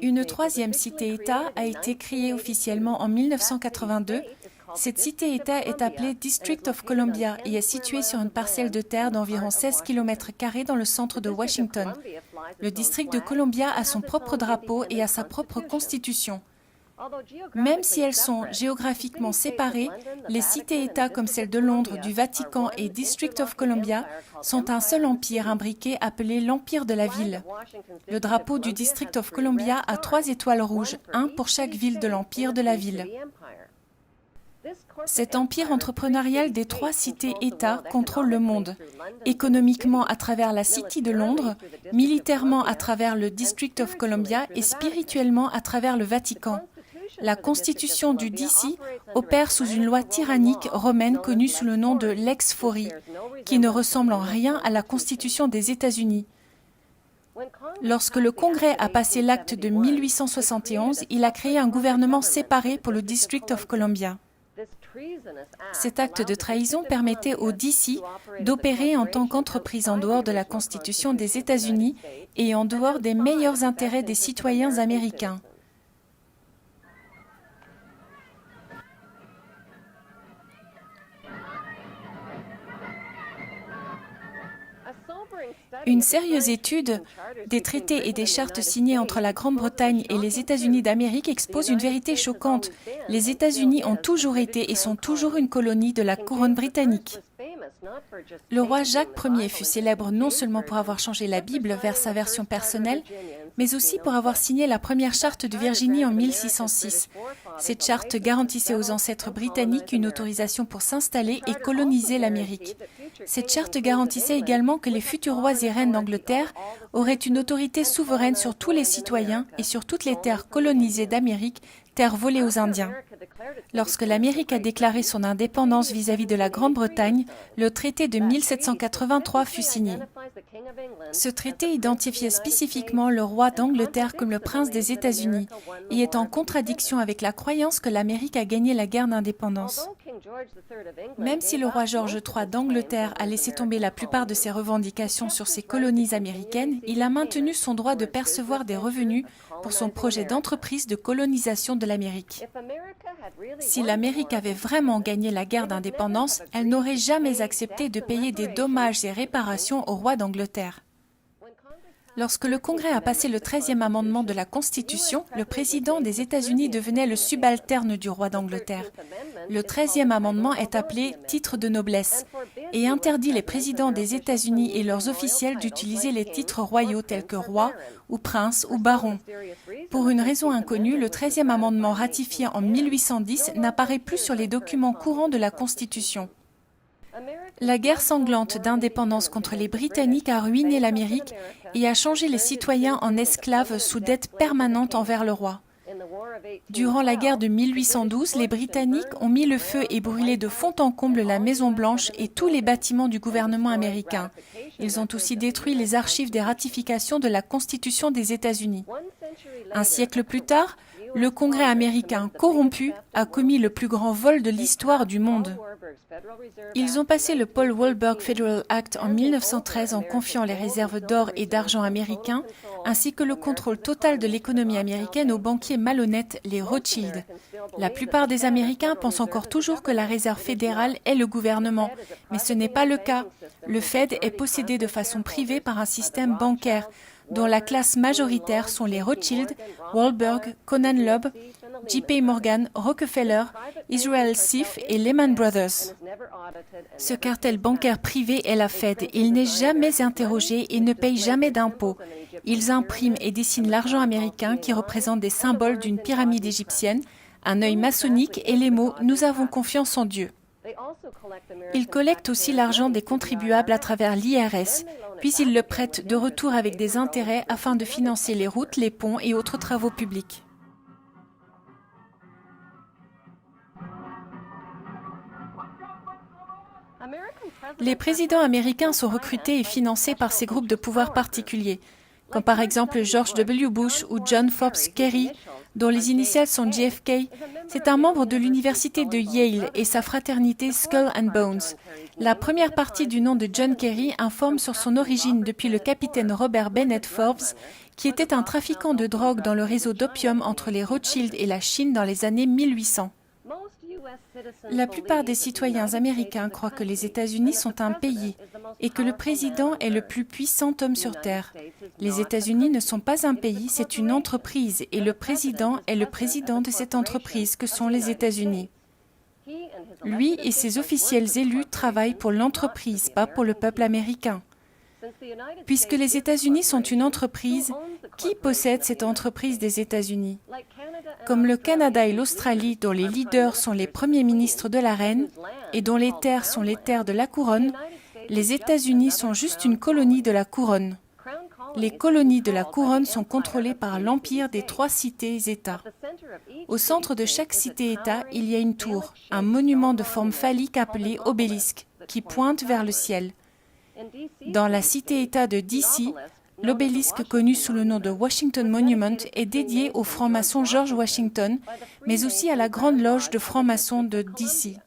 Une troisième cité-État a été créée officiellement en 1982. Cette cité-État est appelée District of Columbia et est située sur une parcelle de terre d'environ 16 km² dans le centre de Washington. Le district de Columbia a son propre drapeau et a sa propre constitution. Même si elles sont géographiquement séparées, les cités-États comme celle de Londres, du Vatican et District of Columbia sont un seul empire imbriqué appelé l'Empire de la Ville. Le drapeau du District of Columbia a 3 étoiles rouges, un pour chaque ville de l'Empire de la Ville. Cet empire entrepreneurial des 3 cités-États contrôle le monde, économiquement à travers la City de Londres, militairement à travers le District of Columbia et spirituellement à travers le Vatican. La constitution du DC opère sous une loi tyrannique romaine connue sous le nom de Lex Fori, qui ne ressemble en rien à la constitution des États-Unis. Lorsque le Congrès a passé l'acte de 1871, il a créé un gouvernement séparé pour le District of Columbia. Cet acte de trahison permettait au DC d'opérer en tant qu'entreprise en dehors de la Constitution des États-Unis et en dehors des meilleurs intérêts des citoyens américains. Une sérieuse étude des traités et des chartes signés entre la Grande-Bretagne et les États-Unis d'Amérique expose une vérité choquante. Les États-Unis ont toujours été et sont toujours une colonie de la couronne britannique. Le roi Jacques Ier fut célèbre non seulement pour avoir changé la Bible vers sa version personnelle, mais aussi pour avoir signé la première charte de Virginie en 1606. Cette charte garantissait aux ancêtres britanniques une autorisation pour s'installer et coloniser l'Amérique. Cette charte garantissait également que les futurs rois et reines d'Angleterre auraient une autorité souveraine sur tous les citoyens et sur toutes les terres colonisées d'Amérique, terres volées aux Indiens. Lorsque l'Amérique a déclaré son indépendance vis-à-vis de la Grande-Bretagne, le traité de 1783 fut signé. Ce traité identifiait spécifiquement le roi d'Angleterre comme le prince des États-Unis et est en contradiction avec la croyance que l'Amérique a gagné la guerre d'indépendance. Même si le roi George III d'Angleterre a laissé tomber la plupart de ses revendications sur ses colonies américaines, il a maintenu son droit de percevoir des revenus pour son projet d'entreprise de colonisation de l'Amérique. Si l'Amérique avait vraiment gagné la guerre d'indépendance, elle n'aurait jamais accepté de payer des dommages et réparations au roi d'Angleterre. Lorsque le Congrès a passé le 13e amendement de la Constitution, le président des États-Unis devenait le subalterne du roi d'Angleterre. Le 13e amendement est appelé « titre de noblesse » et interdit les présidents des États-Unis et leurs officiels d'utiliser les titres royaux tels que roi ou prince ou baron. Pour une raison inconnue, le 13e amendement ratifié en 1810 n'apparaît plus sur les documents courants de la Constitution. La guerre sanglante d'indépendance contre les Britanniques a ruiné l'Amérique et a changé les citoyens en esclaves sous dette permanente envers le roi. Durant la guerre de 1812, les Britanniques ont mis le feu et brûlé de fond en comble la Maison-Blanche et tous les bâtiments du gouvernement américain. Ils ont aussi détruit les archives des ratifications de la Constitution des États-Unis. Un siècle plus tard, le Congrès américain corrompu a commis le plus grand vol de l'histoire du monde. Ils ont passé le Paul Walberg Federal Act en 1913 en confiant les réserves d'or et d'argent américains, ainsi que le contrôle total de l'économie américaine aux banquiers malhonnêtes, les Rothschild. La plupart des Américains pensent encore toujours que la réserve fédérale est le gouvernement, mais ce n'est pas le cas. Le Fed est possédé de façon privée par un système bancaire, dont la classe majoritaire sont les Rothschild, Walberg, Conan Loeb, J.P. Morgan, Rockefeller, Israel Sif et Lehman Brothers. Ce cartel bancaire privé est la Fed. Il n'est jamais interrogé et ne paye jamais d'impôts. Ils impriment et dessinent l'argent américain qui représente des symboles d'une pyramide égyptienne, un œil maçonnique et les mots « Nous avons confiance en Dieu ». Ils collectent aussi l'argent des contribuables à travers l'IRS, puis ils le prêtent de retour avec des intérêts afin de financer les routes, les ponts et autres travaux publics. Les présidents américains sont recrutés et financés par ces groupes de pouvoir particuliers, comme par exemple George W. Bush ou John Forbes Kerry, dont les initiales sont JFK, c'est un membre de l'université de Yale et sa fraternité Skull and Bones. La première partie du nom de John Kerry informe sur son origine depuis le capitaine Robert Bennett Forbes, qui était un trafiquant de drogue dans le réseau d'opium entre les Rothschild et la Chine dans les années 1800. La plupart des citoyens américains croient que les États-Unis sont un pays et que le président est le plus puissant homme sur Terre. Les États-Unis ne sont pas un pays, c'est une entreprise et le président est le président de cette entreprise que sont les États-Unis. Lui et ses officiels élus travaillent pour l'entreprise, pas pour le peuple américain. Puisque les États-Unis sont une entreprise, qui possède cette entreprise des États-Unis? Comme le Canada et l'Australie, dont les leaders sont les premiers ministres de la reine et dont les terres sont les terres de la couronne, les États-Unis sont juste une colonie de la couronne. Les colonies de la couronne sont contrôlées par l'empire des 3 cités-États. Au centre de chaque cité-État, il y a une tour, un monument de forme phallique appelé obélisque, qui pointe vers le ciel. Dans la cité-État de DC, l'obélisque connu sous le nom de Washington Monument est dédié au franc-maçon George Washington, mais aussi à la Grande Loge de francs-maçons de DC.